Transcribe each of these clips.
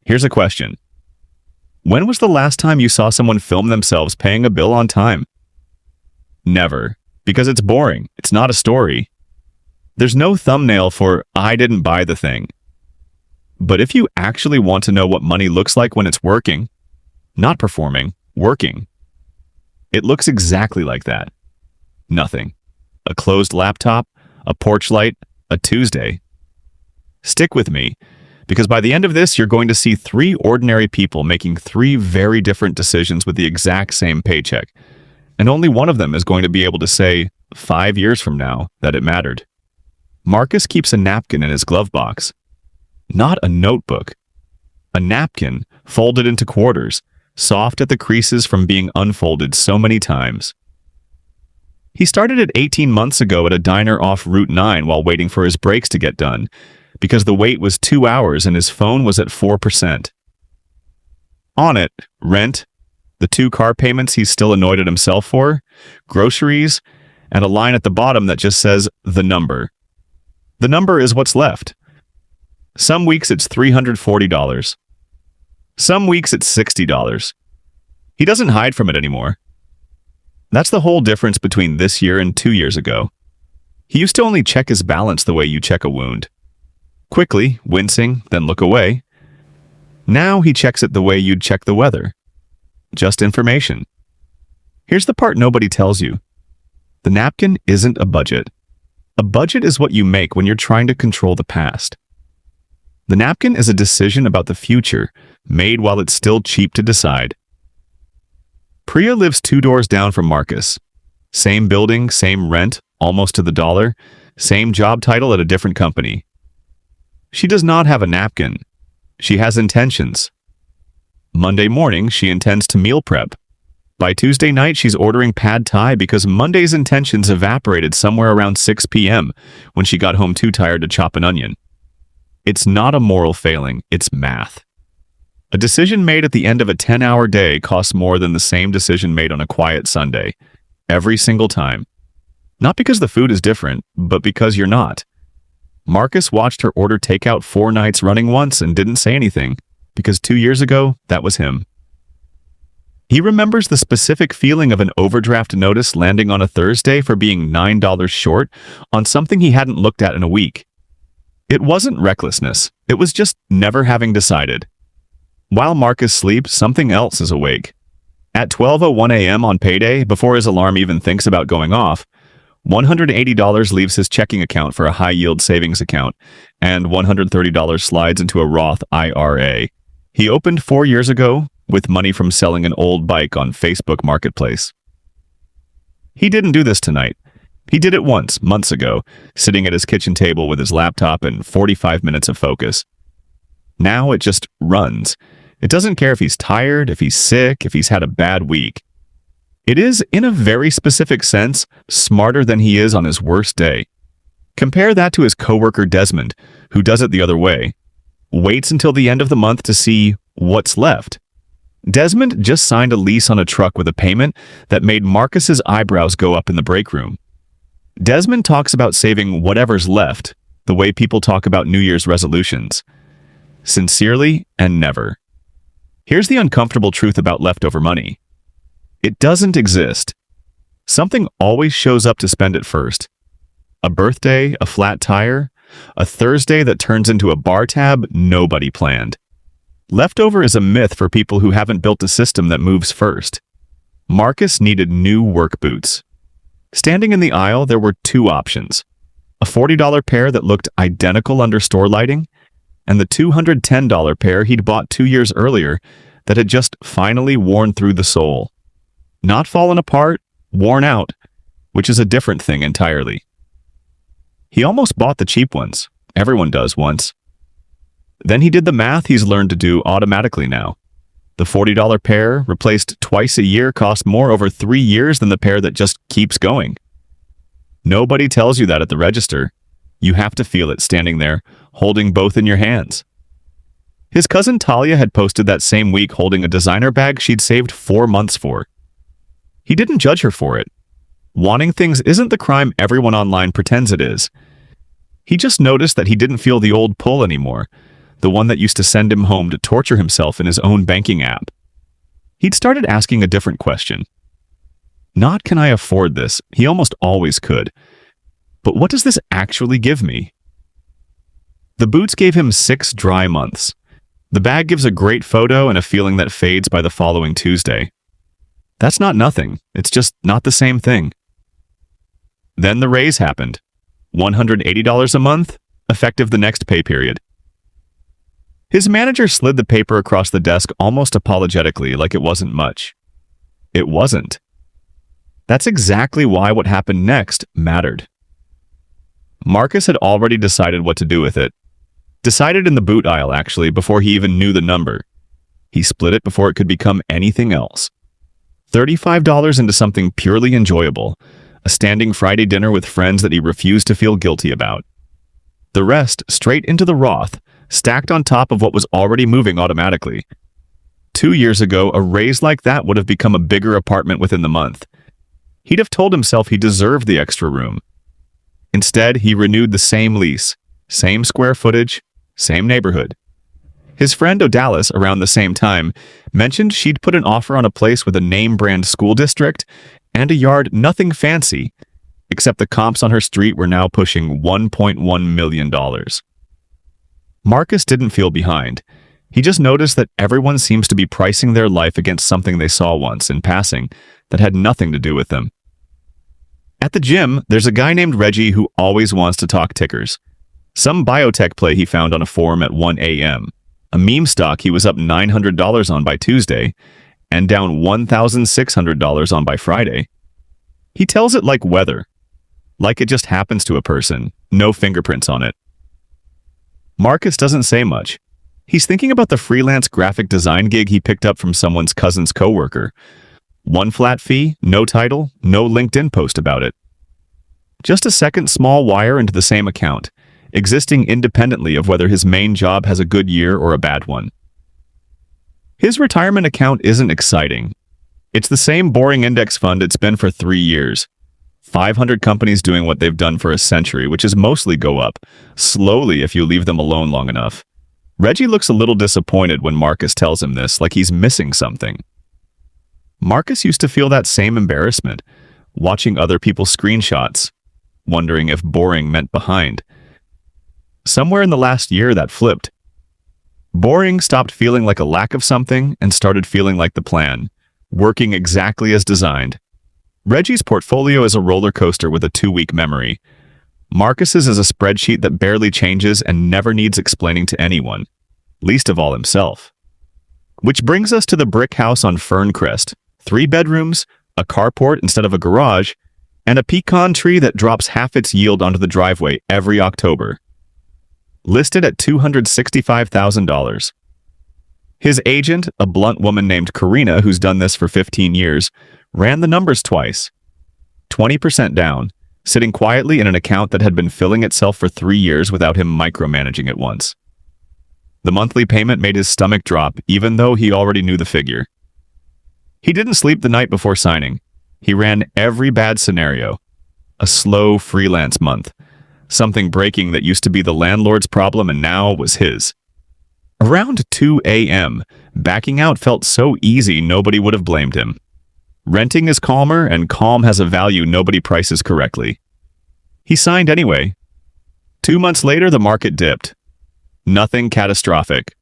Here's a question. When was the last time you saw someone film themselves paying a bill on time? Never, because it's boring. It's not a story. There's no thumbnail for "I didn't buy the thing." But if you actually want to know what money looks like when it's working, not performing, working, it looks exactly like that. Nothing. A closed laptop, a porch light, a Tuesday. Stick with me, because by the end of this, you're going to see three ordinary people making three very different decisions with the exact same paycheck. And only one of them is going to be able to say, 5 years from now, that it mattered. Marcus keeps a napkin in his glove box. Not a notebook. A napkin folded into quarters, soft at the creases from being unfolded so many times. He started it 18 months ago at a diner off Route 9 while waiting for his breaks to get done, because the wait was 2 hours and his phone was at 4%. On it, rent, the 2 car payments he's still annoyed at himself for, groceries, and a line at the bottom that just says, "the number." The number is what's left. Some weeks it's $340. Some weeks it's $60. He doesn't hide from it anymore. That's the whole difference between this year and 2 years ago. He used to only check his balance the way you check a wound. Quickly, wincing, then look away. Now he checks it the way you'd check the weather. Just information. Here's the part nobody tells you. The napkin isn't a budget. A budget is what you make when you're trying to control the past. The napkin is a decision about the future, made while it's still cheap to decide. Priya lives 2 doors down from Marcus. Same building, same rent, almost to the dollar, same job title at a different company. She does not have a napkin. She has intentions. Monday morning, she intends to meal prep. By Tuesday night, she's ordering pad thai because Monday's intentions evaporated somewhere around 6 p.m. when she got home too tired to chop an onion. It's not a moral failing, it's math. A decision made at the end of a 10-hour day costs more than the same decision made on a quiet Sunday, every single time. Not because the food is different, but because you're not. Marcus watched her order takeout 4 nights running once and didn't say anything, because 2 years ago, that was him. He remembers the specific feeling of an overdraft notice landing on a Thursday for being $9 short on something he hadn't looked at in a week. It wasn't recklessness, it was just never having decided. While Marcus sleeps, something else is awake. At 12:01 a.m. on payday, before his alarm even thinks about going off, $180 leaves his checking account for a high-yield savings account, and $130 slides into a Roth IRA. He opened 4 years ago with money from selling an old bike on Facebook Marketplace. He didn't do this tonight. He did it once, months ago, sitting at his kitchen table with his laptop and 45 minutes of focus. Now it just runs. It doesn't care if he's tired, if he's sick, if he's had a bad week. It is, in a very specific sense, smarter than he is on his worst day. Compare that to his coworker Desmond, who does it the other way. Waits until the end of the month to see what's left. Desmond just signed a lease on a truck with a payment that made Marcus's eyebrows go up in the break room. Desmond talks about saving whatever's left, the way people talk about New Year's resolutions. Sincerely and never. Here's the uncomfortable truth about leftover money. It doesn't exist. Something always shows up to spend it first. A birthday, a flat tire, a Thursday that turns into a bar tab nobody planned. Leftover is a myth for people who haven't built a system that moves first. Marcus needed new work boots. Standing in the aisle, there were 2 options. A $40 pair that looked identical under store lighting, and the $210 pair he'd bought 2 years earlier that had just finally worn through the sole. Not fallen apart, worn out, which is a different thing entirely. He almost bought the cheap ones. Everyone does once. Then he did the math he's learned to do automatically now. The $40 pair, replaced twice a year, cost more over 3 years than the pair that just keeps going. Nobody tells you that at the register. You have to feel it standing there, holding both in your hands. His cousin Talia had posted that same week holding a designer bag she'd saved 4 months for. He didn't judge her for it. Wanting things isn't the crime everyone online pretends it is. He just noticed that he didn't feel the old pull anymore, the one that used to send him home to torture himself in his own banking app. He'd started asking a different question. Not can I afford this, he almost always could. But what does this actually give me? The boots gave him 6 dry months. The bag gives a great photo and a feeling that fades by the following Tuesday. That's not nothing, it's just not the same thing. Then the raise happened. $180 a month, effective the next pay period. His manager slid the paper across the desk almost apologetically, like it wasn't much. It wasn't. That's exactly why what happened next mattered. Marcus had already decided what to do with it. Decided in the boot aisle, actually, before he even knew the number. He split it before it could become anything else. $35 into something purely enjoyable, a standing Friday dinner with friends that he refused to feel guilty about. The rest straight into the Roth, stacked on top of what was already moving automatically. 2 years ago, a raise like that would have become a bigger apartment within the month. He'd have told himself he deserved the extra room. Instead, he renewed the same lease, same square footage, same neighborhood. His friend Odalis, around the same time, mentioned she'd put an offer on a place with a name-brand school district and a yard nothing fancy, except the comps on her street were now pushing $1.1 million. Marcus didn't feel behind. He just noticed that everyone seems to be pricing their life against something they saw once in passing that had nothing to do with them. At the gym, there's a guy named Reggie who always wants to talk tickers. Some biotech play he found on a forum at 1 a.m., a meme stock he was up $900 on by Tuesday, and down $1,600 on by Friday. He tells it like weather, like it just happens to a person, no fingerprints on it. Marcus doesn't say much. He's thinking about the freelance graphic design gig he picked up from someone's cousin's coworker. 1 flat fee, no title, no LinkedIn post about it. Just a second small wire into the same account, existing independently of whether his main job has a good year or a bad one. His retirement account isn't exciting. It's the same boring index fund it's been for 3 years. 500 companies doing what they've done for a century, which is mostly go up, slowly if you leave them alone long enough. Reggie looks a little disappointed when Marcus tells him this, like he's missing something. Marcus used to feel that same embarrassment, watching other people's screenshots, wondering if boring meant behind. Somewhere in the last year, that flipped. Boring stopped feeling like a lack of something and started feeling like the plan, working exactly as designed. Reggie's portfolio is a roller coaster with a 2-week memory. Marcus's is a spreadsheet that barely changes and never needs explaining to anyone, least of all himself. Which brings us to the brick house on Ferncrest. 3 bedrooms, a carport instead of a garage, and a pecan tree that drops half its yield onto the driveway every October. Listed at $265,000. His agent, a blunt woman named Karina who's done this for 15 years, ran the numbers twice. 20% down, sitting quietly in an account that had been filling itself for 3 years without him micromanaging it once. The monthly payment made his stomach drop, even though he already knew the figure. He didn't sleep the night before signing. He ran every bad scenario. A slow freelance month. Something breaking that used to be the landlord's problem and now was his. Around 2 a.m., backing out felt so easy nobody would have blamed him. Renting is calmer, and calm has a value nobody prices correctly. He signed anyway. 2 months later, the market dipped. Nothing catastrophic.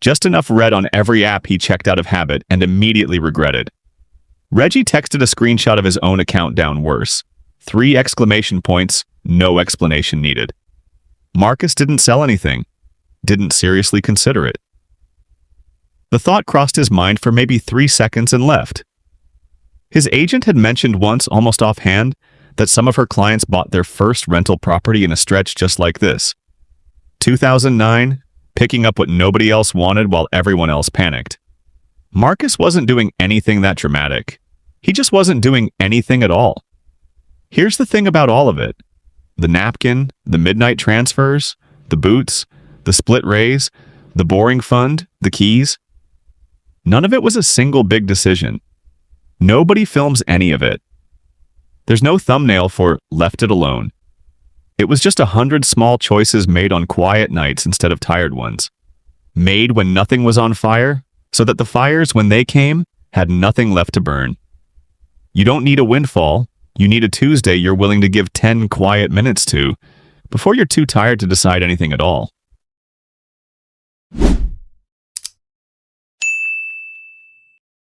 Just enough red on every app he checked out of habit and immediately regretted. Reggie texted a screenshot of his own account down worse. 3 exclamation points, no explanation needed. Marcus didn't sell anything. Didn't seriously consider it. The thought crossed his mind for maybe 3 seconds and left. His agent had mentioned once, almost offhand, that some of her clients bought their first rental property in a stretch just like this. 2009, picking up what nobody else wanted while everyone else panicked. Marcus wasn't doing anything that dramatic. He just wasn't doing anything at all. Here's the thing about all of it. The napkin, the midnight transfers, the boots, the split raise, the boring fund, the keys. None of it was a single big decision. Nobody films any of it. There's no thumbnail for "left it alone." It was just 100 small choices made on quiet nights instead of tired ones. Made when nothing was on fire, so that the fires, when they came, had nothing left to burn. You don't need a windfall. You need a Tuesday you're willing to give 10 quiet minutes to, before you're too tired to decide anything at all.